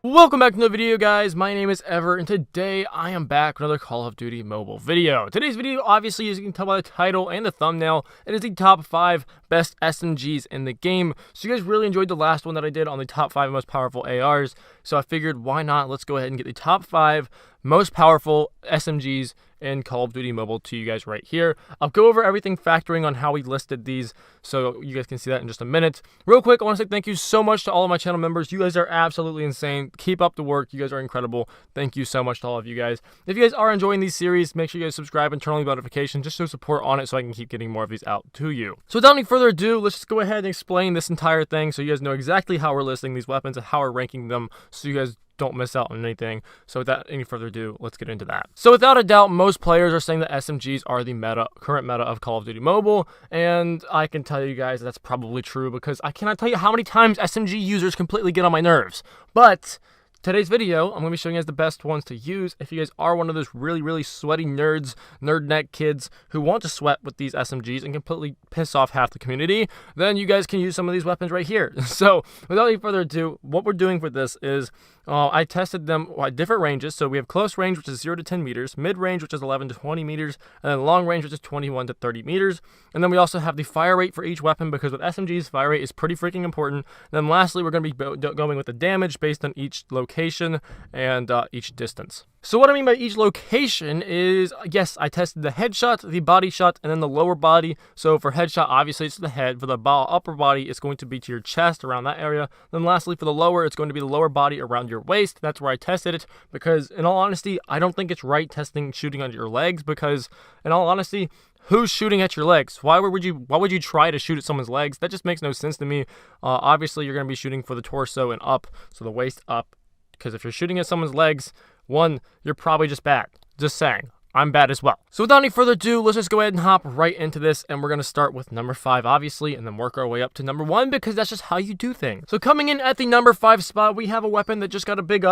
Welcome back to the video, guys. My name is Ever, and today I am back with another Call of Duty mobile video. Today's video, obviously, as you can tell by the title and the thumbnail, it is the top 5 best SMGs in the game. So you guys really enjoyed the last one that I did on the top 5 most powerful ARs. So I figured, why not? Let's go ahead and get the top 5 most powerful SMGs in Call of Duty Mobile to you guys right here. I'll go over everything factoring on how we listed these, so you guys can see that in just a minute. Real quick, I want to say thank you so much to all of my channel members. You guys are absolutely insane. Keep up the work. You guys are incredible. Thank you so much to all of you guys. If you guys are enjoying these series, make sure you guys subscribe and turn on the notifications. Just show support on it so I can keep getting more of these out to you. So without any further ado, let's just go ahead and explain this entire thing so you guys know exactly how we're listing these weapons and how we're ranking them, so you guys don't miss out on anything. So without any further ado, let's get into that. So without a doubt, most players are saying that SMGs are the current meta of Call of Duty Mobile, and I can tell you guys that's probably true because I cannot tell you how many times SMG users completely get on my nerves. But today's video, I'm going to be showing you guys the best ones to use if you guys are one of those really sweaty nerds, nerd neck kids who want to sweat with these SMGs and completely piss off half the community. Then you guys can use some of these weapons right here. So without any further ado, what we're doing for this is I tested them at different ranges. So we have close range, which is 0 to 10 meters, mid range, which is 11 to 20 meters, and then long range, which is 21 to 30 meters. And then we also have the fire rate for each weapon, because with SMGs, fire rate is pretty freaking important. And then lastly, we're going to be going with the damage based on each location and each distance. So what I mean by each location is, yes, I tested the headshot, the body shot, and then the lower body. So for headshot, obviously it's the head. For the upper body, it's going to be to your chest, around that area. Then lastly, for the lower, it's going to be the lower body around your waist. That's where I tested it, because in all honesty, I don't think it's right testing shooting on your legs, because in all honesty, who's shooting at your legs? Why would you try to shoot at someone's legs? That just makes no sense to me. Obviously, you're going to be shooting for the torso and up, so the waist up, because if you're shooting at someone's legs, one, you're probably just bad. Just saying. I'm bad as well. So without any further ado, let's just go ahead and hop right into this, and we're going to start with number 5, obviously, and then work our way up to number 1, because that's just how you do things. So coming in at the number 5 spot, we have a weapon that just got a big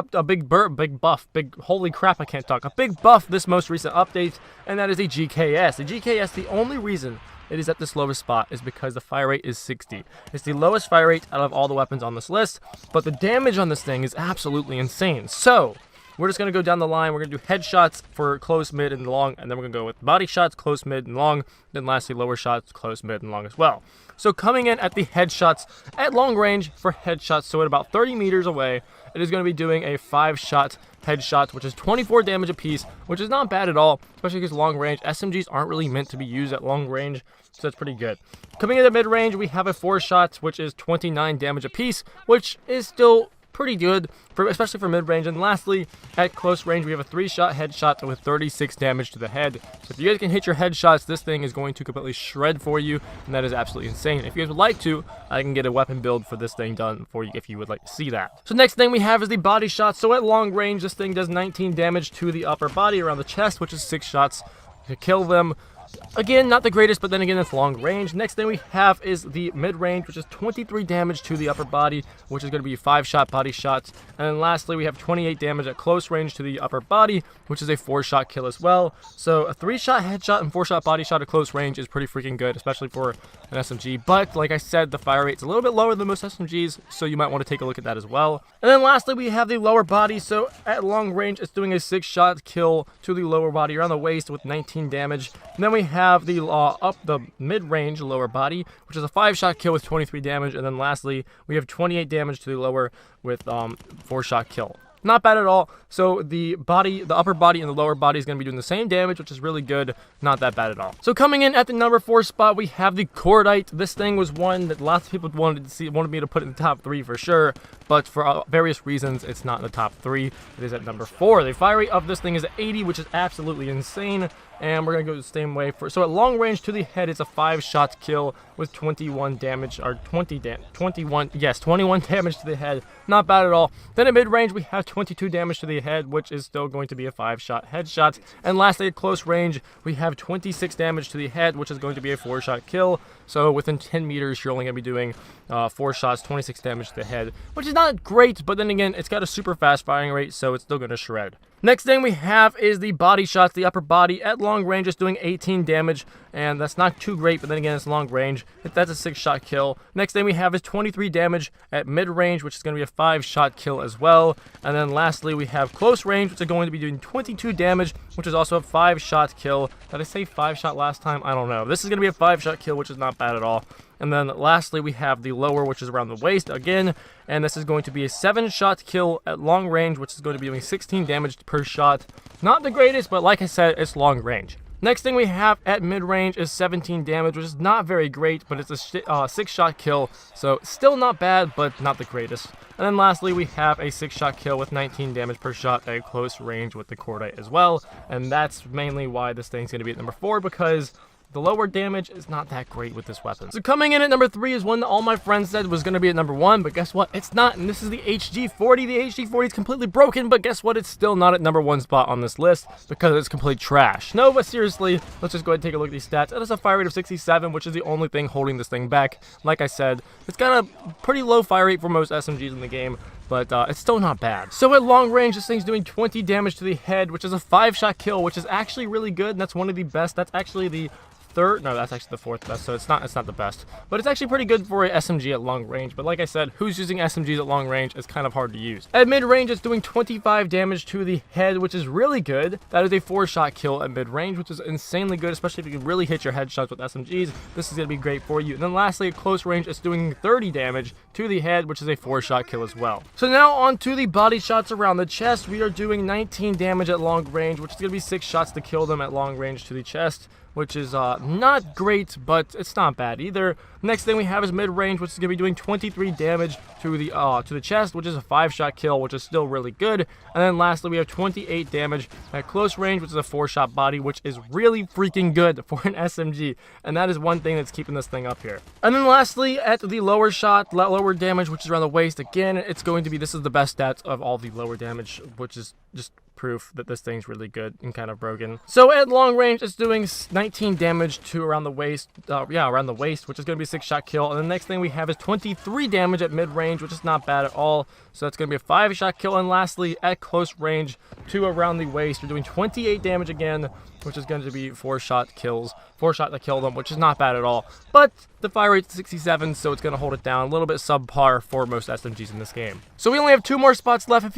buff this most recent update, and that is a GKS. The GKS, the only reason it is at this lowest spot is because the fire rate is 60. It's the lowest fire rate out of all the weapons on this list, but the damage on this thing is absolutely insane. So we're just going to go down the line. We're going to do headshots for close, mid, and long, and then we're going to go with body shots, close, mid, and long, then lastly lower shots, close, mid, and long as well. So coming in at the headshots, at long range for headshots, so at about 30 meters away, it is going to be doing a 5-shot headshot, which is 24 damage apiece, which is not bad at all, especially because long range. SMGs aren't really meant to be used at long range, so that's pretty good. Coming in at mid range, we have a 4-shot, which is 29 damage apiece, which is still pretty good, especially for mid-range. And lastly, at close range, we have a 3-shot headshot with 36 damage to the head. So if you guys can hit your headshots, this thing is going to completely shred for you, and that is absolutely insane. If you guys would like to, I can get a weapon build for this thing done for you if you would like to see that. So next thing we have is the body shot. So at long range, this thing does 19 damage to the upper body around the chest, which is 6 shots to kill them. Again, not the greatest, but then again, it's long range. Next thing we have is the mid-range, which is 23 damage to the upper body, which is going to be 5-shot body shots. And then lastly, we have 28 damage at close range to the upper body, which is a 4-shot kill as well. So a 3-shot headshot and 4-shot body shot at close range is pretty freaking good, especially for an SMG. But like I said, the fire rate's a little bit lower than most SMGs, so you might want to take a look at that as well. And then lastly, we have the lower body. So at long range, it's doing a 6-shot kill to the lower body around the waist with 19 damage. And then we have the mid-range lower body, which is a 5-shot kill with 23 damage, and then lastly we have 28 damage to the lower with 4-shot kill. Not bad at all. So the upper body and the lower body is going to be doing the same damage, which is really good. Not that bad at all. So coming in at the number 4 spot, we have the Cordite. This thing was one that lots of people wanted me to put in the top 3 for sure, but for various reasons, it's not in the top 3. It is at number 4. The fire rate of this thing is at 80, which is absolutely insane. And we're going to go the same way. So at long range to the head, it's a 5-shot kill with 21 damage, or 21 damage to the head. Not bad at all. Then at mid-range, we have 22 damage to the head, which is still going to be a 5-shot headshot. And lastly, at close range, we have 26 damage to the head, which is going to be a 4-shot kill. So within 10 meters, you're only going to be doing 4 shots, 26 damage to the head, which is not great, but then again, it's got a super fast firing rate, so it's still going to shred. Next thing we have is the body shots. The upper body at long range is doing 18 damage, and that's not too great, but then again, it's long range. That's a 6-shot kill. Next thing we have is 23 damage at mid range, which is going to be a 5-shot kill as well. And then lastly, we have close range, which is going to be doing 22 damage, which is also a 5-shot kill. Did I say 5-shot last time? I don't know. This is going to be a 5-shot kill, which is not bad at all. And then lastly, we have the lower, which is around the waist again, and this is going to be a 7-shot kill at long range, which is going to be doing 16 damage per shot. Not the greatest, but like I said, it's long range. Next thing we have at mid-range is 17 damage, which is not very great, but it's a 6-shot kill, so still not bad, but not the greatest. And then lastly, we have a 6-shot kill with 19 damage per shot at close range with the cordite as well, and that's mainly why this thing's going to be at number 4, because the lower damage is not that great with this weapon. So coming in at number 3 is one that all my friends said was going to be at number 1, but guess what? It's not, and this is the HG40. The HG40 is completely broken, but guess what? It's still not at number 1 spot on this list because it's complete trash. No, but seriously, let's just go ahead and take a look at these stats. It has a fire rate of 67, which is the only thing holding this thing back. Like I said, it's got a pretty low fire rate for most SMGs in the game, but it's still not bad. So at long range, this thing's doing 20 damage to the head, which is a 5-shot kill, which is actually really good, and that's one of the best. That's actually the that's actually the 4th best, so it's not the best, but it's actually pretty good for a SMG at long range. But like I said, who's using SMGs at long range is kind of hard to use. At mid range, it's doing 25 damage to the head, which is really good. That is a 4-shot kill at mid range, which is insanely good, especially if you can really hit your headshots with SMGs. This is going to be great for you. And then lastly, at close range, it's doing 30 damage to the head, which is a 4-shot kill as well. So now on to the body shots around the chest. We are doing 19 damage at long range, which is going to be 6 shots to kill them at long range to the chest, which is not great, but it's not bad either. Next thing we have is mid-range, which is going to be doing 23 damage to the chest, which is a 5-shot kill, which is still really good. And then lastly, we have 28 damage at close range, which is a 4-shot body, which is really freaking good for an SMG. And that is one thing that's keeping this thing up here. And then lastly, at the lower damage, which is around the waist, again, it's going to be, this is the best stats of all the lower damage, which is just proof that this thing's really good and kind of broken. So at long range, it's doing 19 damage to around the waist, around the waist, which is going to be a 6-shot kill. And the next thing we have is 23 damage at mid-range, which is not bad at all. So that's going to be a 5-shot kill. And lastly, at close range to around the waist, you're doing 28 damage again, which is going to be 4-shot kills. 4-shot to kill them, which is not bad at all. But the fire rate's 67, so it's going to hold it down. A little bit subpar for most SMGs in this game. So we only have 2 more spots left. If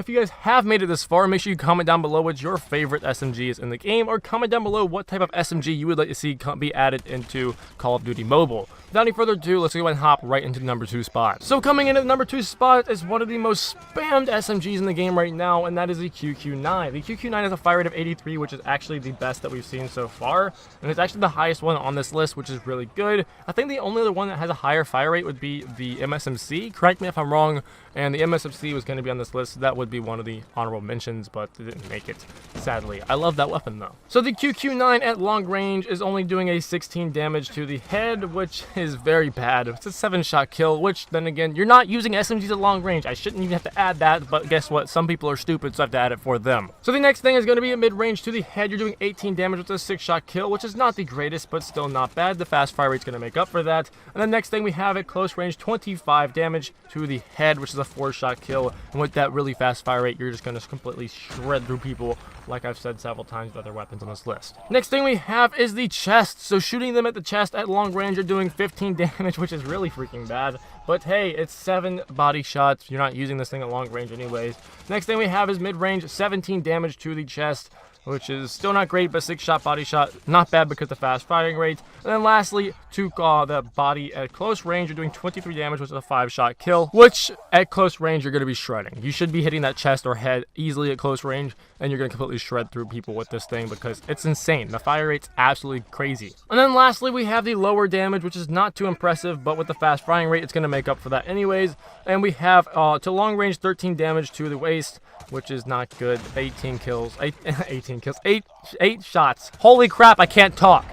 you guys have made it this far, make sure you comment down below what your favorite SMG is in the game, or comment down below what type of SMG you would like to see be added into Call of Duty Mobile. Without any further ado, let's go ahead and hop right into the number 2 spot. So coming in at the number 2 spot is one of the most spammed SMGs in the game right now, and that is the QQ9. The QQ9 has a fire rate of 83, which is actually the best that we've seen so far, and it's actually the highest one on this list, which is really good. I think the only other one that has a higher fire rate would be the MSMC. Correct me if I'm wrong, and the MSMC was going to be on this list, so that would be one of the honorable mentions, but it didn't make it, sadly. I love that weapon, though. So the QQ9 at long range is only doing a 16 damage to the head, which is very bad. It's a 7-shot kill, which, then again, you're not using SMGs at long range. I shouldn't even have to add that, but guess what? Some people are stupid, so I have to add it for them. So the next thing is going to be at mid-range to the head. You're doing 18 damage with a 6-shot kill, which is not the greatest, but still not bad. The fast fire rate's going to make up for that. And the next thing we have at close range, 25 damage to the head, which is a 4-shot kill. And with that really fast fire rate, you're just going to completely shred through people, like I've said several times with other weapons on this list. Next thing we have is the chest. So shooting them at the chest at long range, you're doing 15 damage, which is really freaking bad. But hey, it's 7 body shots. You're not using this thing at long range anyways. Next thing we have is mid-range, 17 damage to the chest, which is still not great, but 6-shot body shot, not bad because of the fast firing rate. And then lastly, to the body at close range, you're doing 23 damage, which is a 5-shot kill, which at close range, you're going to be shredding. You should be hitting that chest or head easily at close range, and you're going to completely shred through people with this thing because it's insane. The fire rate's absolutely crazy. And then lastly, we have the lower damage, which is not too impressive, but with the fast firing rate, it's going to make up for that anyways. And we have to long range, 13 damage to the waist, which is not good. 18 kills, 8 shots. Holy crap, I can't talk.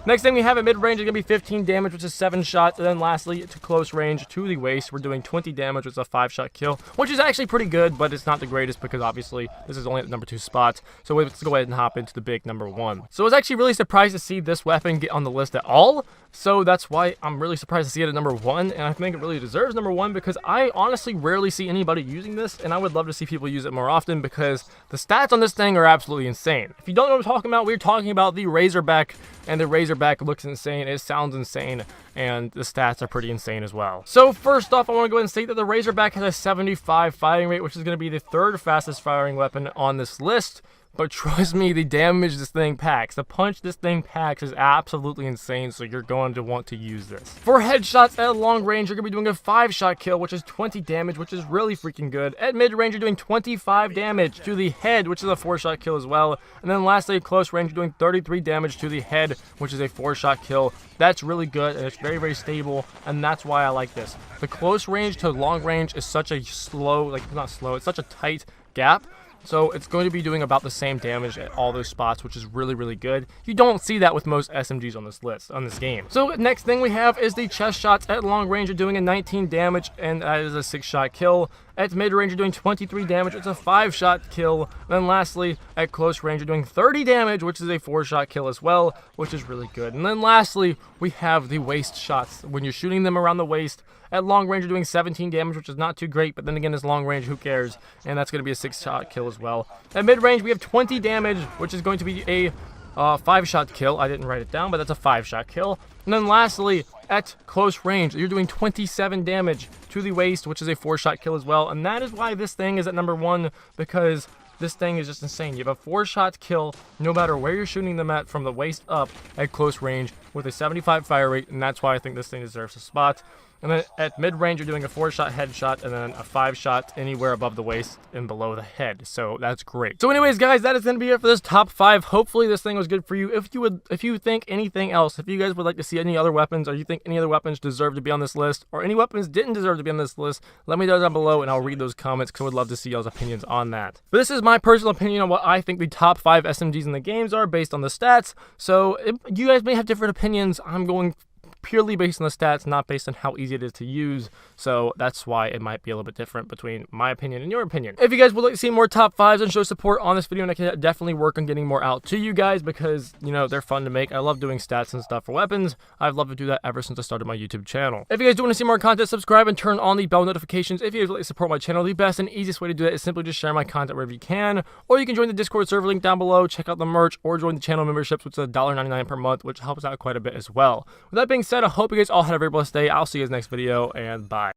Next thing we have at mid-range is going to be 15 damage, which is 7 shots. And then lastly, to close range to the waist, we're doing 20 damage, which is a 5-shot kill, which is actually pretty good, but it's not the greatest because obviously this is only at the number 2 spot. So let's go ahead and hop into the big number 1. So I was actually really surprised to see this weapon get on the list at all. So that's why I'm really surprised to see it at number 1, and I think it really deserves number 1 because I honestly rarely see anybody using this, and I would love to see people use it more often because the stats on this thing are absolutely insane. If you don't know what I'm talking about, we're talking about the Razorback, and the Razorback looks insane, it sounds insane, and the stats are pretty insane as well. So first off, I want to go ahead and state that the Razorback has a 75 firing rate, which is going to be the 3rd fastest firing weapon on this list. But trust me, the damage this thing packs, the punch this thing packs is absolutely insane, so you're going to want to use this. For headshots at long range, you're going to be doing a 5-shot kill, which is 20 damage, which is really freaking good. At mid-range, you're doing 25 damage to the head, which is a 4-shot kill as well. And then lastly, at close range, you're doing 33 damage to the head, which is a 4-shot kill. That's really good, and it's very, very stable, and that's why I like this. The close range to long range is such a slow, it's such a tight gap. So it's going to be doing about the same damage at all those spots, which is really, really good. You don't see that with most SMGs on this list, on this game. So next thing we have is the chest shots at long range. You're doing a 19 damage, and that is a 6-shot kill. At mid-range, you're doing 23 damage. It's a 5-shot kill. And then lastly, at close range, you're doing 30 damage, which is a 4-shot kill as well, which is really good. And then lastly, we have the waist shots. When you're shooting them around the waist, at long range, you're doing 17 damage, which is not too great, but then again, it's long range, who cares? And that's going to be a 6-shot kill as well. At mid-range, we have 20 damage, which is going to be a 5-shot kill. I didn't write it down, but that's a 5-shot kill. And then lastly, at close range, you're doing 27 damage to the waist, which is a 4-shot kill as well. And that is why this thing is at number 1, because this thing is just insane. You have a 4-shot kill no matter where you're shooting them at from the waist up at close range with a 75 fire rate, and that's why I think this thing deserves a spot. And then at mid-range, you're doing a 4-shot headshot and then a 5-shot anywhere above the waist and below the head. So that's great. So anyways, guys, that is going to be it for this top 5. Hopefully this thing was good for you. If you think anything else, if you guys would like to see any other weapons, or you think any other weapons deserve to be on this list, or any weapons didn't deserve to be on this list, let me know down below and I'll read those comments because I would love to see y'all's opinions on that. But this is my personal opinion on what I think the top 5 SMGs in the games are based on the stats. So if you guys may have different opinions. I'm going purely based on the stats, not based on how easy it is to use. So that's why it might be a little bit different between my opinion and your opinion. If you guys would like to see more top 5s and show support on this video, and I can definitely work on getting more out to you guys because, you know, they're fun to make. I love doing stats and stuff for weapons. I've loved to do that ever since I started my YouTube channel. If you guys do want to see more content, subscribe and turn on the bell notifications. If you guys would like to support my channel, the best and easiest way to do that is simply just share my content wherever you can, or you can join the Discord server link down below, check out the merch, or join the channel memberships, which is $1.99 per month, which helps out quite a bit as well. With that being said, I hope you guys all had a very blessed day. I'll see you guys next video, and bye.